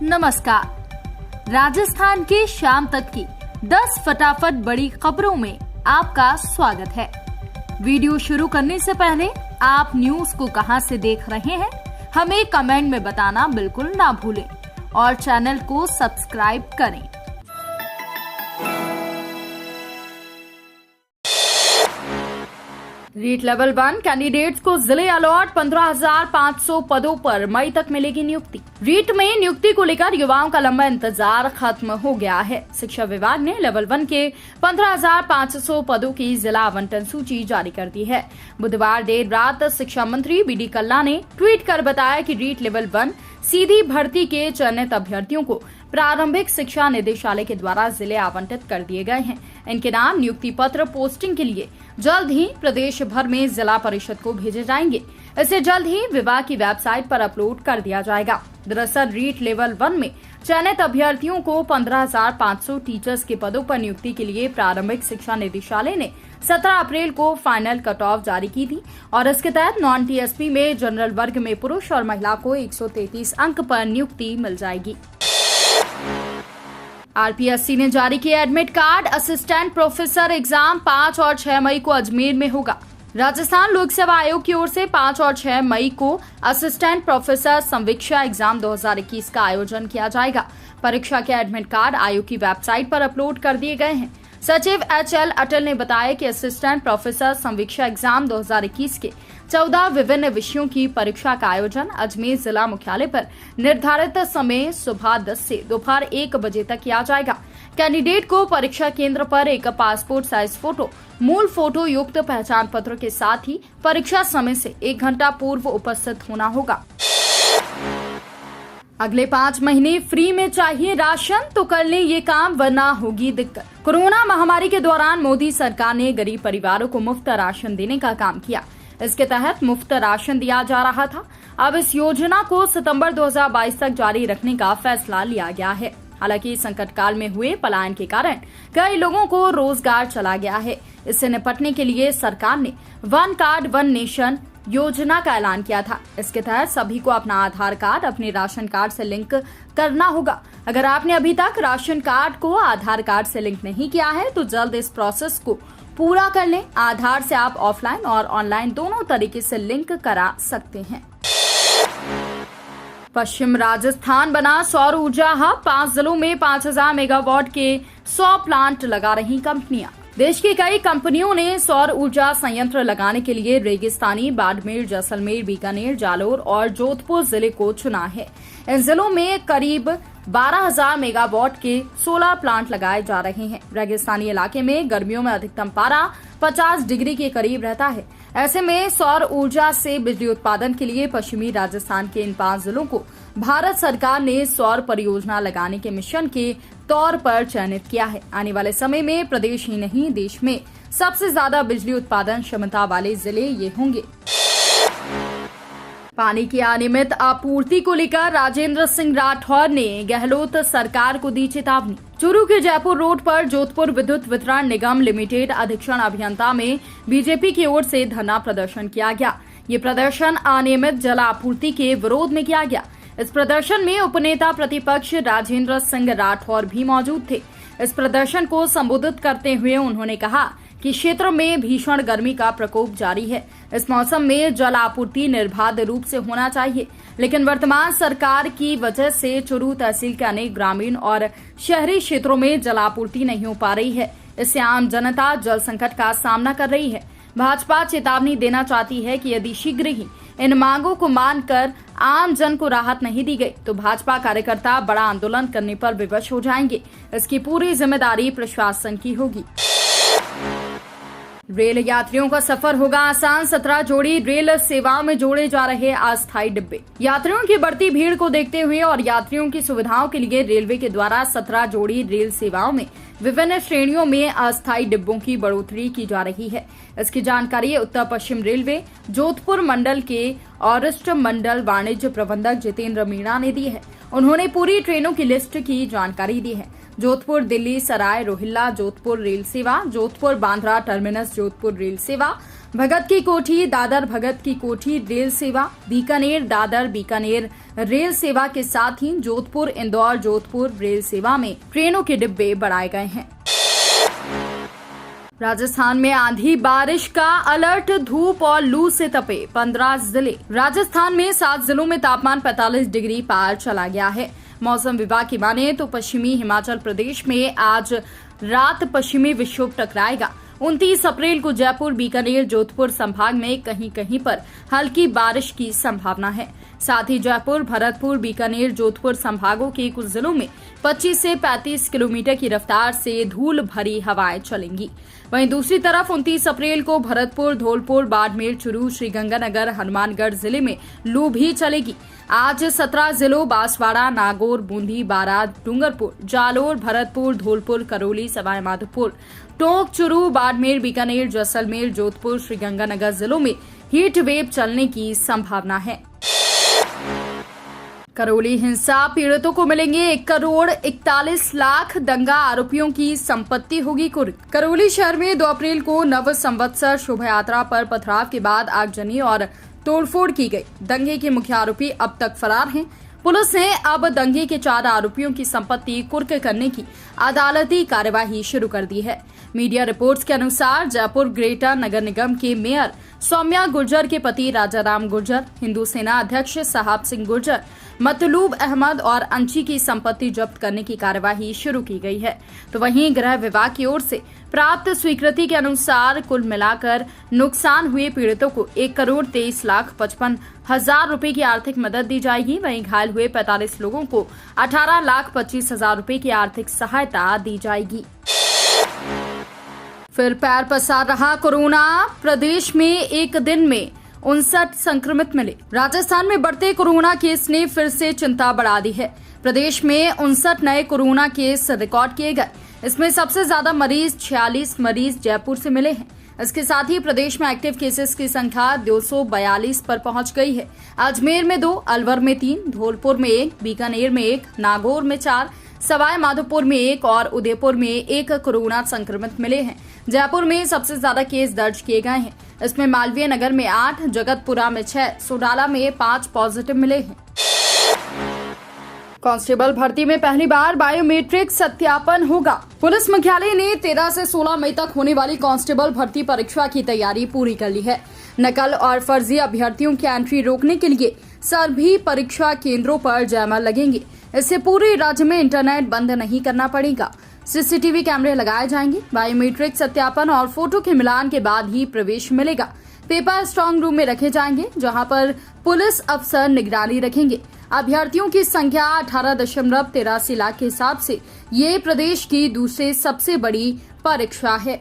नमस्कार। राजस्थान के शाम तक की 10 फटाफट बड़ी खबरों में आपका स्वागत है। वीडियो शुरू करने से पहले आप न्यूज को कहां से देख रहे हैं हमें कमेंट में बताना बिल्कुल ना भूलें और चैनल को सब्सक्राइब करें। रीट लेवल 1 कैंडिडेट्स को जिले अलॉट 15,500 पदों पर मई तक मिलेगी नियुक्ति। रीट में नियुक्ति को लेकर युवाओं का लंबा इंतजार खत्म हो गया है। शिक्षा विभाग ने लेवल 1 के 15,500 पदों की जिला आवंटन सूची जारी कर दी है। बुधवार देर रात शिक्षा मंत्री बीडी कल्ला ने ट्वीट कर बताया कि रीट लेवल 1 सीधी भर्ती के चयनित अभ्यर्थियों को प्रारंभिक शिक्षा निदेशालय के द्वारा जिले आवंटित कर दिए गए हैं। इनके नाम नियुक्ति पत्र पोस्टिंग के लिए जल्द ही प्रदेश भर में जिला परिषद को भेजे जाएंगे। इसे जल्द ही विभाग की वेबसाइट पर अपलोड कर दिया जाएगा। दरअसल रीट लेवल 1 में चयनित अभ्यर्थियों को 15,500 टीचर्स के पदों पर नियुक्ति के लिए प्रारंभिक शिक्षा निदेशालय ने 17 अप्रैल को फाइनल कट ऑफ जारी की थी और इसके तहत नॉन टीएसपी में जनरल वर्ग में पुरुष और महिला को 133 अंक पर नियुक्ति मिल जाएगी। आरपीएससी ने जारी किया admit card. Assistant professor exam 5 और 6 मई को अजमेर में होगा। राजस्थान लोक सेवा आयोग की ओर से 5 और 6 मई को असिस्टेंट प्रोफेसर संवीक्षा एग्जाम 2021 का आयोजन किया जाएगा। परीक्षा के एडमिट कार्ड आयोग की वेबसाइट पर अपलोड कर दिए गए हैं। सचिव एचएल अटल ने बताया कि असिस्टेंट प्रोफेसर संवीक्षा एग्जाम 2021 के 14 विभिन्न विषयों की परीक्षा का आयोजन अजमेर जिला मुख्यालय पर निर्धारित समय सुबह 10 से दोपहर 1 बजे तक किया जाएगा। कैंडिडेट को परीक्षा केंद्र पर एक पासपोर्ट साइज फोटो, मूल फोटो युक्त पहचान पत्र के साथ ही परीक्षा समय से 1 घंटा पूर्व उपस्थित होना होगा। अगले 5 महीने फ्री में चाहिए राशन तो कर लें ये काम वरना होगी दिक्कत। कोरोना महामारी के दौरान मोदी सरकार ने गरीब परिवारों को मुफ्त राशन देने का काम किया। इसके तहत मुफ्त राशन दिया जा रहा था। अब इस योजना को सितंबर 2022 तक जारी रखने का फैसला लिया गया है। हालांकि संकट काल में हुए पलायन के कारण कई लोगों को रोजगार चला गया है। इससे निपटने के लिए सरकार ने 1 कार्ड 1 नेशन योजना का ऐलान किया था। इसके तहत सभी को अपना आधार कार्ड अपने राशन कार्ड से लिंक करना होगा। अगर आपने अभी तक राशन कार्ड को आधार कार्ड से लिंक नहीं किया है तो जल्द इस प्रोसेस को पूरा कर लें। आधार से आप ऑफलाइन और ऑनलाइन दोनों तरीके से लिंक करा सकते हैं। पश्चिम राजस्थान बना सौर ऊर्जा हब। 5 जिलों में 5,000 मेगावाट के 100 प्लांट लगा रही कंपनियां। देश की कई कंपनियों ने सौर ऊर्जा संयंत्र लगाने के लिए रेगिस्तानी बाड़मेर, जैसलमेर, बीकानेर, जालोर और जोधपुर जिले को चुना है। इन जिलों में करीब 12,000 मेगावाट के 16 प्लांट लगाए जा रहे हैं। रेगिस्तानी इलाके में गर्मियों में अधिकतम पारा 50 डिग्री के करीब रहता है। ऐसे में सौर ऊर्जा से बिजली उत्पादन के लिए पश्चिमी राजस्थान के इन 5 जिलों को भारत सरकार ने सौर परियोजना लगाने के मिशन के तौर पर चयनित किया है। आने वाले समय में प्रदेश ही नहीं देश में सबसे ज्यादा बिजली उत्पादन क्षमता वाले जिले ये होंगे। पानी की अनियमित आपूर्ति को लेकर राजेंद्र सिंह राठौर ने गहलोत सरकार को दी चेतावनी। चूरू के जयपुर रोड पर जोधपुर विद्युत वितरण निगम लिमिटेड अधीक्षण अभियंता में बीजेपी की ओर से धरना प्रदर्शन किया गया। ये प्रदर्शन अनियमित जल आपूर्ति के विरोध में किया गया। इस प्रदर्शन में उपनेता प्रतिपक्ष राजेंद्र सिंह राठौर भी मौजूद थे। इस प्रदर्शन को संबोधित करते हुए उन्होंने कहा कि क्षेत्र में भीषण गर्मी का प्रकोप जारी है। इस मौसम में जल आपूर्ति निर्बाध रूप से होना चाहिए, लेकिन वर्तमान सरकार की वजह से चूरू तहसील के अनेक ग्रामीण और शहरी क्षेत्रों में जल आपूर्ति नहीं हो पा रही है। इससे आम जनता जल संकट का सामना कर रही है। भाजपा चेतावनी देना चाहती है कि यदि शीघ्र ही इन मांगों को मानकर आम जन को राहत नहीं दी गई तो भाजपा कार्यकर्ता बड़ा आंदोलन करने पर विवश हो जाएंगे। इसकी पूरी जिम्मेदारी प्रशासन की होगी। रेल यात्रियों का सफर होगा आसान। 17 जोड़ी रेल सेवाओं में जोड़े जा रहे अस्थायी डिब्बे। यात्रियों की बढ़ती भीड़ को देखते हुए और यात्रियों की सुविधाओं के लिए रेलवे के द्वारा 17 जोड़ी रेल सेवाओं में विभिन्न श्रेणियों में अस्थायी डिब्बों की बढ़ोतरी की जा रही है। इसकी जानकारी उत्तर पश्चिम रेलवे जोधपुर मंडल के औरिस्ट मंडल वाणिज्य प्रबंधक जितेंद्र मीणा ने दी है। उन्होंने पूरी ट्रेनों की लिस्ट की जानकारी दी है। जोधपुर दिल्ली सराय रोहिल्ला जोधपुर रेल सेवा, जोधपुर बांद्रा टर्मिनस जोधपुर रेल सेवा, भगत की कोठी दादर भगत की कोठी रेल सेवा, बीकानेर दादर बीकानेर रेल सेवा के साथ ही जोधपुर इंदौर जोधपुर रेल सेवा में ट्रेनों के डिब्बे बढ़ाए गए हैं। राजस्थान में आंधी बारिश का अलर्ट, धूप और लू से तपे 15 जिले। राजस्थान में 7 जिलों में तापमान 45 डिग्री पार चला गया है। मौसम विभाग की माने तो पश्चिमी हिमाचल प्रदेश में आज रात पश्चिमी विक्षोभ टकराएगा। 29 अप्रैल को जयपुर बीकानेर जोधपुर संभाग में कहीं कहीं पर हल्की बारिश की संभावना है। साथ ही जयपुर भरतपुर बीकानेर जोधपुर संभागों के कुछ जिलों में 25 से 35 किलोमीटर की रफ्तार से धूल भरी हवाएं चलेंगी। वहीं दूसरी तरफ 29 अप्रैल को भरतपुर धौलपुर बाड़मेर चुरू श्रीगंगानगर हनुमानगढ़ जिले में लू भी चलेगी। आज 17 जिलों बांसवाड़ा नागौर बूंदी बारां डूंगरपुर जालोर भरतपुर धौलपुर करौली सवाई माधोपुर टोंक चुरू बाड़मेर बीकानेर जैसलमेर जोधपुर श्रीगंगानगर जिलों में हीट वेव चलने की संभावना है। करौली हिंसा पीड़ितों को मिलेंगे 1 करोड़ 41 लाख, दंगा आरोपियों की संपत्ति होगी कुर्क। करौली शहर में 2 अप्रैल को नव संवत्सर शोभा यात्रा पर पथराव के बाद आगजनी और तोड़फोड़ की गई। दंगे के मुख्य आरोपी अब तक फरार हैं। पुलिस ने अब दंगे के 4 आरोपियों की संपत्ति कुर्क करने की अदालती कार्यवाही शुरू कर दी है। मीडिया रिपोर्ट्स के अनुसार जयपुर ग्रेटर नगर निगम के मेयर सौम्या गुर्जर के पति राजाराम गुर्जर, हिंदू सेना अध्यक्ष साहब सिंह गुर्जर, मतलूब अहमद और अंशी की संपत्ति जब्त करने की कार्यवाही शुरू की गई है। तो वहीं गृह विभाग की ओर से प्राप्त स्वीकृति के अनुसार कुल मिलाकर नुकसान हुए पीड़ितों को 1 करोड़ 23 लाख 55 हजार रुपए की आर्थिक मदद दी जाएगी। वहीं घायल हुए 45 लोगों को 18 लाख 25 हजार रुपए की आर्थिक सहायता दी जाएगी। फिर पैर पसार रहा कोरोना, प्रदेश में एक दिन में 59 संक्रमित मिले। राजस्थान में बढ़ते कोरोना केस ने फिर से चिंता बढ़ा दी है। प्रदेश में 59 नए कोरोना केस रिकॉर्ड किए गए। इसमें सबसे ज्यादा मरीज 46 मरीज जयपुर से मिले हैं। इसके साथ ही प्रदेश में एक्टिव केसेस की संख्या 242 पर पहुंच गई है। अजमेर में 2, अलवर में 3, धौलपुर में 1, बीकानेर में 1, नागौर में 4, सवाई माधोपुर में 1 और उदयपुर में 1 कोरोना संक्रमित मिले हैं। जयपुर में सबसे ज्यादा केस दर्ज किए गए हैं। इसमें मालवीय नगर में 8, जगतपुरा में 6, सोडाला में 5 पॉजिटिव मिले हैं। कांस्टेबल भर्ती में पहली बार बायोमेट्रिक सत्यापन होगा। पुलिस मुख्यालय ने 13 से 16 मई तक होने वाली कांस्टेबल भर्ती परीक्षा की तैयारी पूरी कर ली है। नकल और फर्जी अभ्यर्थियों की एंट्री रोकने के लिए सभी परीक्षा केंद्रों पर जैमर लगेंगे। इससे पूरे राज्य में इंटरनेट बंद नहीं करना पड़ेगा। सीसीटीवी कैमरे लगाए जाएंगे। बायोमेट्रिक सत्यापन और फोटो के मिलान के बाद ही प्रवेश मिलेगा। पेपर स्ट्रांग रूम में रखे जाएंगे, जहां पर पुलिस अफसर निगरानी रखेंगे। अभ्यर्थियों की संख्या 18.83 लाख के हिसाब से ये प्रदेश की दूसरी सबसे बड़ी परीक्षा है।